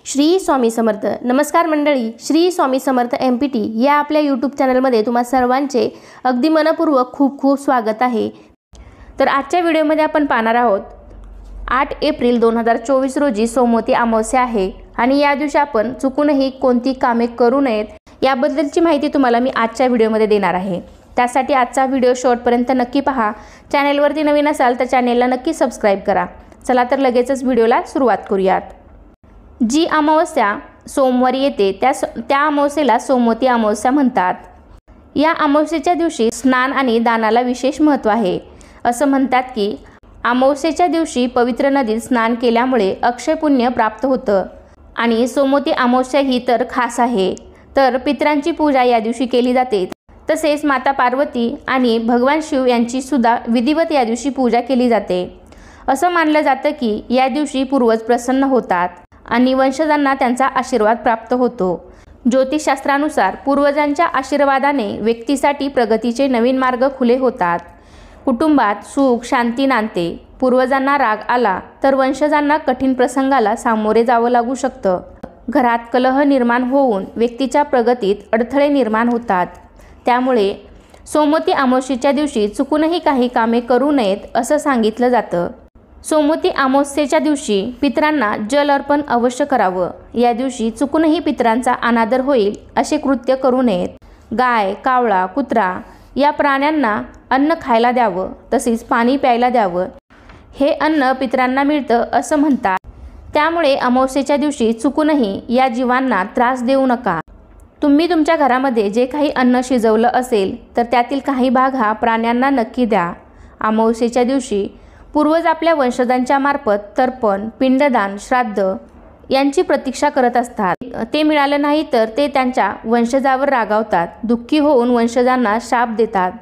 श्री स्वामी समर्थ. नमस्कार मंडळी, श्री स्वामी समर्थ MPT या आपल्या यूट्यूब चॅनलमध्ये तुम्हा सर्वांचे अगदी मनपूर्वक खूप खूप स्वागत आहे. तर आजच्या व्हिडिओमध्ये आपण पाहणार आहोत 8 एप्रिल 2024 रोजी सोमवती अमावस्या आहे आणि या दिवशी आपण चुकूनही कोणती कामे करू नयेत याबद्दलची माहिती तुम्हाला मी आजच्या व्हिडिओमध्ये देणार आहे. त्यासाठी आजचा व्हिडिओ शेवटपर्यंत नक्की पहा. चॅनेलवरती नवीन असाल तर चॅनेलला नक्की सबस्क्राईब करा. चला तर लगेचच व्हिडिओला सुरुवात करूयात. जी अमावस्या सोमवारी येते त्या अमावस्येला सोमवती अमावस्या म्हणतात. या अमावस्येच्या दिवशी स्नान आणि दानाला विशेष महत्त्व आहे. असं म्हणतात की अमावस्येच्या दिवशी पवित्र नदीत स्नान केल्यामुळे अक्षय पुण्य प्राप्त होतं आणि सोमवती अमावस्या ही तर खास आहे. तर पितरांची पूजा या दिवशी केली जाते. तसेच माता पार्वती आणि भगवान शिव यांची सुद्धा विधिवत या दिवशी पूजा केली जाते. असं मानलं जातं की या दिवशी पूर्वज प्रसन्न होतात आणि वंशजांना त्यांचा आशीर्वाद प्राप्त होतो. ज्योतिषशास्त्रानुसार पूर्वजांच्या आशीर्वादाने व्यक्तीसाठी प्रगतीचे नवीन मार्ग खुले होतात. कुटुंबात सुख शांती नांदते. पूर्वजांना राग आला तर वंशजांना कठीण प्रसंगाला सामोरे जावं लागू शकतं. घरात कलह निर्माण होऊन व्यक्तीच्या प्रगतीत अडथळे निर्माण होतात. त्यामुळे सोमवती अमावस्येच्या दिवशी चुकूनही काही कामे करू नयेत असं सांगितलं जातं. सोमवती अमावस्येच्या दिवशी पितरांना जल अर्पण अवश्य करावं. या दिवशी चुकूनही पितरांचा अनादर होईल असे कृत्य करू नयेत. गाय, कावळा, कुत्रा या प्राण्यांना अन्न खायला द्यावं, तसेच पाणी प्यायला द्यावं. हे अन्न पितरांना मिळतं असं म्हणतात. त्यामुळे अमावस्येच्या दिवशी चुकूनही या जीवांना त्रास देऊ नका. तुम्ही तुमच्या घरामध्ये जे काही अन्न शिजवलं असेल तर त्यातील काही भाग हा प्राण्यांना नक्की द्या. अमावस्येच्या दिवशी पूर्वज आपल्या वंशजांच्या मार्फत तर्पण, पिंडदान, श्राद्ध यांची प्रतीक्षा करत असतात. ते मिळालं नाही तर ते त्यांच्या वंशजावर रागावतात, दुःखी होऊन वंशजांना शाप देतात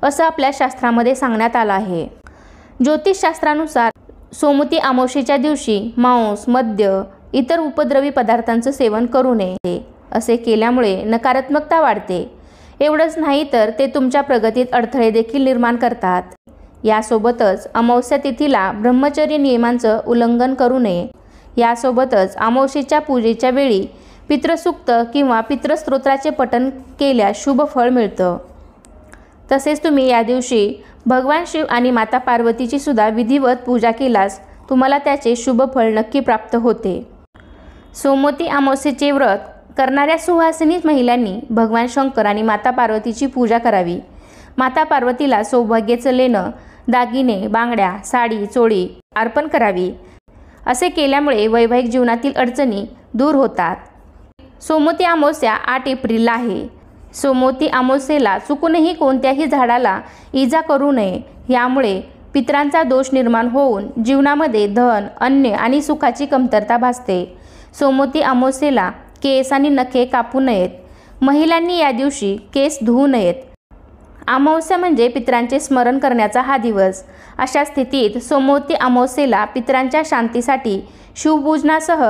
असं आपल्या शास्त्रामध्ये सांगण्यात आलं आहे. ज्योतिषशास्त्रानुसार सोमवती अमावस्येच्या दिवशी मांस, मद्य, इतर उपद्रवी पदार्थांचं सेवन करू नये. असे केल्यामुळे नकारात्मकता वाढते. एवढंच नाही तर ते तुमच्या प्रगतीत अडथळे देखील निर्माण करतात. यासोबतच अमावस्या तिथीला ब्रह्मचर्य नियमांचं उल्लंघन करू नये. यासोबतच अमावस्येच्या पूजेच्या वेळी पितृसूक्त किंवा पितृस्तोत्राचे पठण केल्यास शुभ फळ मिळतं. तसेच तुम्ही या दिवशी भगवान शिव आणि माता पार्वतीची सुद्धा विधिवत पूजा केल्यास तुम्हाला त्याचे शुभ फळ नक्की प्राप्त होते. सोमवती अमावस्येचे व्रत करणाऱ्या सुहासिनी महिलांनी भगवान शंकर आणि माता पार्वतीची पूजा करावी. माता पार्वतीला सौभाग्याचं लेणं, दागिने, बांगड्या, साडी, चोळी अर्पण करावी. असे केल्यामुळे वैवाहिक जीवनातील अडचणी दूर होतात. सोमवती अमावस्या 8 एप्रिलला आहे. सोमवती अमावस्येला चुकूनही कोणत्याही झाडाला इजा करू नये. यामुळे पितरांचा दोष निर्माण होऊन जीवनामध्ये धन, अन्न आणि सुखाची कमतरता भासते. सोमवती अमावस्येला केस आणि नखे कापू नयेत. महिलांनी या दिवशी केस धुवू नयेत. अमावस्या म्हणजे पितरांचे स्मरण करण्याचा हा दिवस. अशा स्थितीत सोमवती अमावस्येला पितरांच्या शांतीसाठी शिवपूजनासह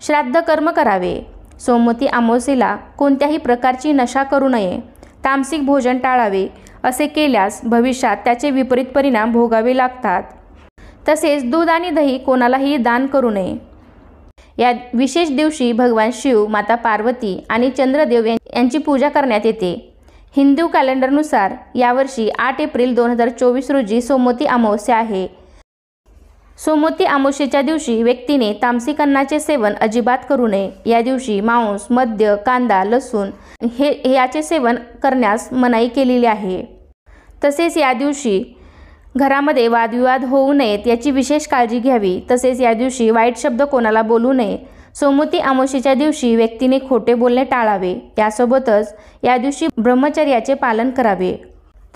श्राद्ध कर्म करावे. सोमवती अमावस्येला कोणत्याही प्रकारची नशा करू नये. तामसिक भोजन टाळावे. असे केल्यास भविष्यात त्याचे विपरीत परिणाम भोगावे लागतात. तसेच दूध आणि दही कोणालाही दान करू नये. या विशेष दिवशी भगवान शिव, माता पार्वती आणि चंद्रदेव यांची पूजा करण्यात येते. हिंदू कॅलेंडरनुसार यावर्षी 8 एप्रिल 2024 रोजी सोमवती अमावस्या आहे. सोमवती अमावस्येच्या दिवशी व्यक्तीने तामसिक अन्नाचे सेवन अजिबात करू नये. या दिवशी मांस, मद्य, कांदा, लसूण याचे सेवन करण्यास मनाई केलेली आहे. तसेच या दिवशी घरामध्ये वादविवाद होऊ नयेत याची विशेष काळजी घ्यावी. तसेच या दिवशी वाईट शब्द कोणाला बोलू नये. सोमवती अमावस्येच्या दिवशी व्यक्तीने खोटे बोलणे टाळावे. यासोबतच या दिवशी ब्रह्मचर्याचे पालन करावे.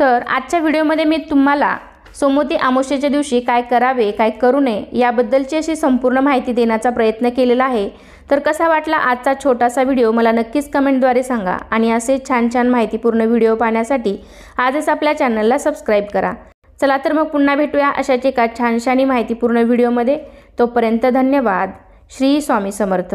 तर आजच्या व्हिडिओमध्ये मी तुम्हाला सोमवती अमावस्येच्या दिवशी काय करावे, काय करू नये याबद्दलची अशी संपूर्ण माहिती देण्याचा प्रयत्न केलेला आहे. तर कसा वाटला आजचा छोटासा व्हिडिओ मला नक्कीच कमेंटद्वारे सांगा. आणि असे छान छान माहितीपूर्ण व्हिडिओ पाहण्यासाठी आजच आपल्या चॅनलला सबस्क्राईब करा. चला तर मग पुन्हा भेटूया अशाच एका छानशानी माहितीपूर्ण व्हिडिओमध्ये. तोपर्यंत धन्यवाद. श्री स्वामी समर्थ.